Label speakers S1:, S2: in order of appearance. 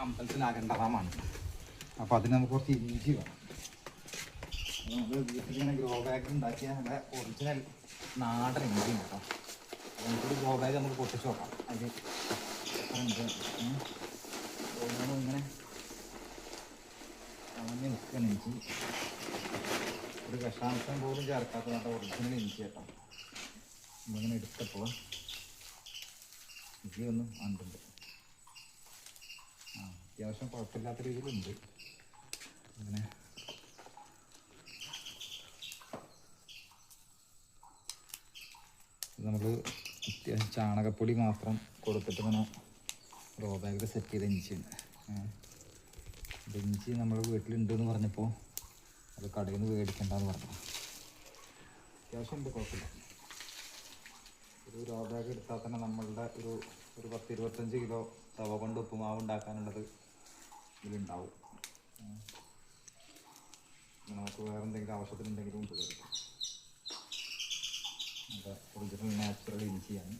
S1: അമ്പലത്തിലാകേണ്ടതാണ്. അപ്പോൾ അതിന് നമുക്ക് കുറച്ച് ഇഞ്ചി വേണം. നമ്മൾ വീട്ടിലിങ്ങനെ ഗ്രോ ബാഗ് ഉണ്ടാക്കിയ നല്ല ഒറിജിനൽ നാടൻ ഇഞ്ചി കേട്ടോ. നമുക്കൊരു ഗ്രോ ബാഗ് നമുക്ക് പൊട്ടിച്ച് നോക്കാം. അതിൽ ഇങ്ങനെ അങ്ങനെ നിൽക്കുന്ന ഇഞ്ചി, ഒരു വിഷാംശം പോലും ചേർക്കാത്ത നല്ല ഒറിജിനൽ ഇഞ്ചി കേട്ടോ. നമ്മളിങ്ങനെ എടുത്തപ്പോൾ ഇഞ്ചി ഒന്നും കണ്ടുണ്ട്. അത്യാവശ്യം കുഴപ്പമില്ലാത്ത രീതിയിലുണ്ട്. അങ്ങനെ നമ്മൾ അത്യാവശ്യം ചാണകപ്പൊടി മാത്രം കൊടുത്തിട്ട് ഇങ്ങനെ ഗ്രോ ബാഗിൽ സെറ്റ് ചെയ്ത ഇഞ്ചിയുണ്ട്. ഇഞ്ചി നമ്മൾ വീട്ടിലുണ്ടെന്ന് പറഞ്ഞപ്പോൾ അത് കടയിൽ നിന്ന് മേടിക്കണ്ടെന്ന് പറഞ്ഞു. അത്യാവശ്യം ഉണ്ട്, കുഴപ്പമില്ല. ഒരു ഗ്രോ ബാഗ് എടുത്താൽ തന്നെ നമ്മളുടെ ഒരു 10-25 കിലോ തവ കൊണ്ട് ഉപ്പുമാവ് ഉണ്ടാക്കാനുള്ളത് ഇതിലുണ്ടാവും. നമുക്ക് വേറെ എന്തെങ്കിലും ആവശ്യത്തിനുണ്ടെങ്കിലും ഉപയോഗിക്കാം. Original natural ഇഞ്ചിയാണ്.